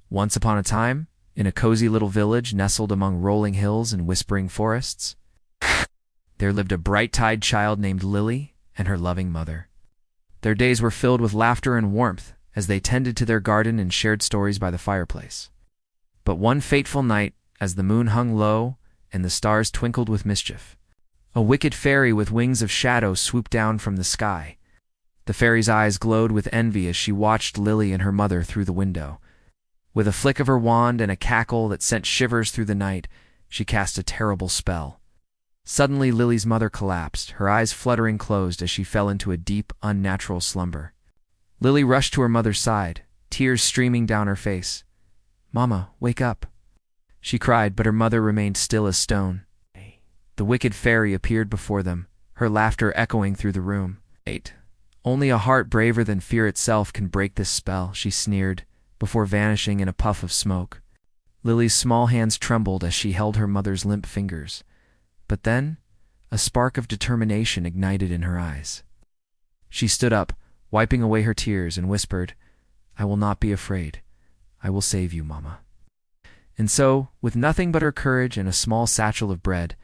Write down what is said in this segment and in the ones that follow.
Once upon a time, in a cozy little village nestled among rolling hills and whispering forests, there lived a bright-eyed child named Lily and her loving mother. Their days were filled with laughter and warmth as they tended to their garden and shared stories by the fireplace. But one fateful night, as the moon hung low and the stars twinkled with mischief, a wicked fairy with wings of shadow swooped down from the sky. The fairy's eyes glowed with envy as she watched Lily and her mother through the window. With a flick of her wand and a cackle that sent shivers through the night, she cast a terrible spell. Suddenly, Lily's mother collapsed, her eyes fluttering closed as she fell into a deep, unnatural slumber. Lily rushed to her mother's side, tears streaming down her face. "Mama, wake up," she cried, but her mother remained still as stone. The wicked fairy appeared before them, her laughter echoing through the room. "Only a heart braver than fear itself can break this spell," she sneered, before vanishing in a puff of smoke. Lily's small hands trembled as she held her mother's limp fingers. But then, a spark of determination ignited in her eyes. She stood up, wiping away her tears, and whispered, "I will not be afraid. I will save you, Mama." And so, with nothing but her courage and a small satchel of bread,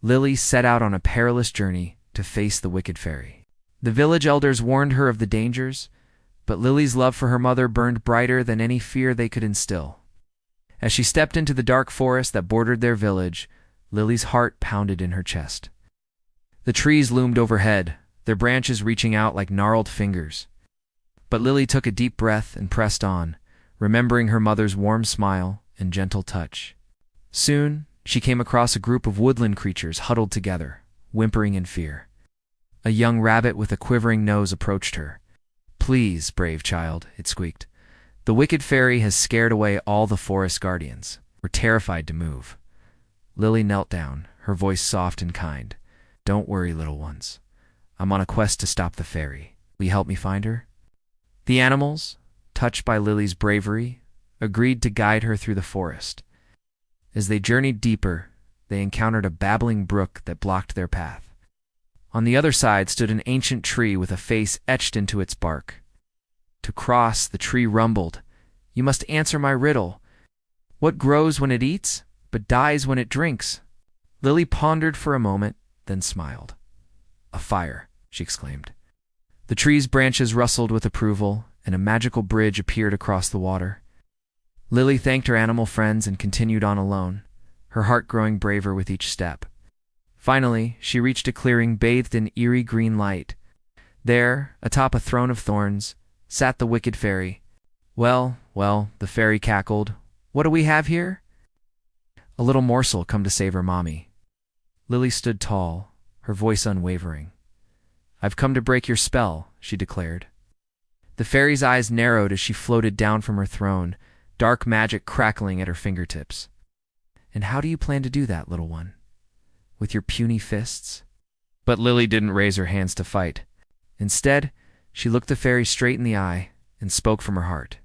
Lily set out on a perilous journey to face the wicked fairy. The village elders warned her of the dangers, but Lily's love for her mother burned brighter than any fear they could instill. As she stepped into the dark forest that bordered their village, Lily's heart pounded in her chest. The trees loomed overhead, their branches reaching out like gnarled fingers. But Lily took a deep breath and pressed on, remembering her mother's warm smile and gentle touch. Soon, she came across a group of woodland creatures huddled together, whimpering in fear. A young rabbit with a quivering nose approached her. "Please, brave child," it squeaked. "The wicked fairy has scared away all the forest guardians. We're terrified to move." Lily knelt down, her voice soft and kind. "Don't worry, little ones. I'm on a quest to stop the fairy. Will you help me find her?" The animals, touched by Lily's bravery, agreed to guide her through the forest. As they journeyed deeper, they encountered a babbling brook that blocked their path. On the other side stood an ancient tree with a face etched into its bark. To cross, the tree rumbled, "You must answer my riddle. What grows when it eats, but dies when it drinks?" Lily pondered for a moment, then smiled. "A fire," she exclaimed. The tree's branches rustled with approval, and a magical bridge appeared across the water. Lily thanked her animal friends and continued on alone, her heart growing braver with each step. Finally, she reached a clearing bathed in eerie green light. There, atop a throne of thorns, sat the wicked fairy. Well, the fairy cackled. "What do we have here?" "A little morsel come to save her mommy." Lily stood tall, her voice unwavering. "I've come to break your spell," she declared. The fairy's eyes narrowed as she floated down from her throne, dark magic crackling at her fingertips. "And how do you plan to do that, little one? With your puny fists?" But Lily didn't raise her hands to fight. Instead, she looked the fairy straight in the eye and spoke from her heart.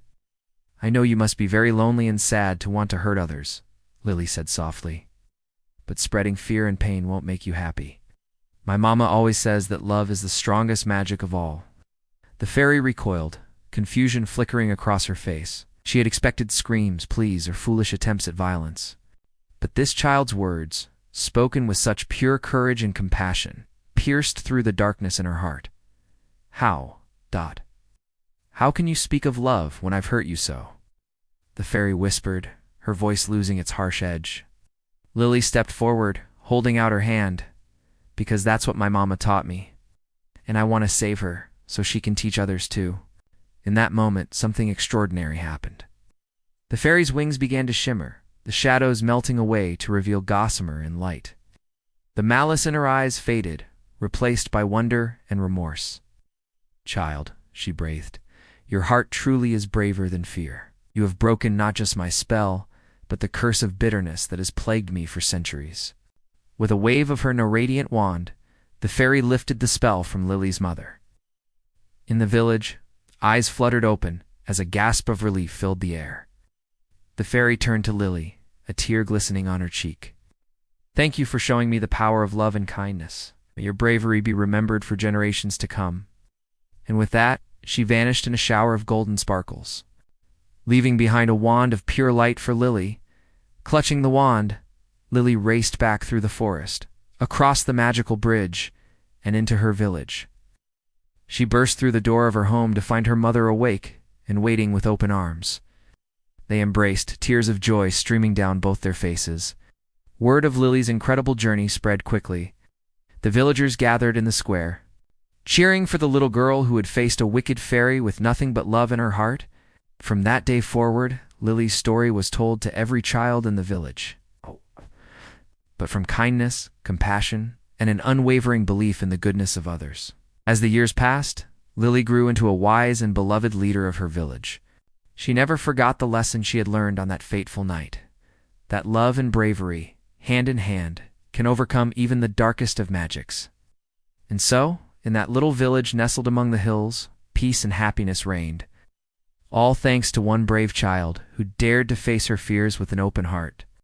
"I know you must be very lonely and sad to want to hurt others," Lily said softly. "But spreading fear and pain won't make you happy. My mama always says that love is the strongest magic of all." The fairy recoiled, confusion flickering across her face. She had expected screams, pleas, or foolish attempts at violence. But this child's words, spoken with such pure courage and compassion, pierced through the darkness in her heart. How can you speak of love when I've hurt you so?" the fairy whispered, her voice losing its harsh edge. Lily stepped forward, holding out her hand. "Because that's what my mama taught me. And I want to save her, so she can teach others too." In that moment, something extraordinary happened. The fairy's wings began to shimmer, the shadows melting away to reveal gossamer and light. The malice in her eyes faded, replaced by wonder and remorse. "Child," she breathed, "your heart truly is braver than fear. You have broken not just my spell, but the curse of bitterness that has plagued me for centuries." With a wave of her radiant wand, the fairy lifted the spell from Lily's mother. In the village, eyes fluttered open as a gasp of relief filled the air. The fairy turned to Lily, a tear glistening on her cheek. "Thank you for showing me the power of love and kindness. May your bravery be remembered for generations to come." And with that, she vanished in a shower of golden sparkles. leaving behind a wand of pure light for Lily. Clutching the wand, Lily raced back through the forest, across the magical bridge, and into her village. She burst through the door of her home to find her mother awake and waiting with open arms. They embraced, tears of joy streaming down both their faces. Word of Lily's incredible journey spread quickly. The villagers gathered in the square, cheering for the little girl who had faced a wicked fairy with nothing but love in her heart. From that day forward, Lily's story was told to every child in the village. But from kindness, compassion, and an unwavering belief in the goodness of others. As the years passed, Lily grew into a wise and beloved leader of her village. She never forgot the lesson she had learned on that fateful night, that love and bravery, hand in hand, can overcome even the darkest of magics. And so, in that little village nestled among the hills, peace and happiness reigned. All thanks to one brave child who dared to face her fears with an open heart.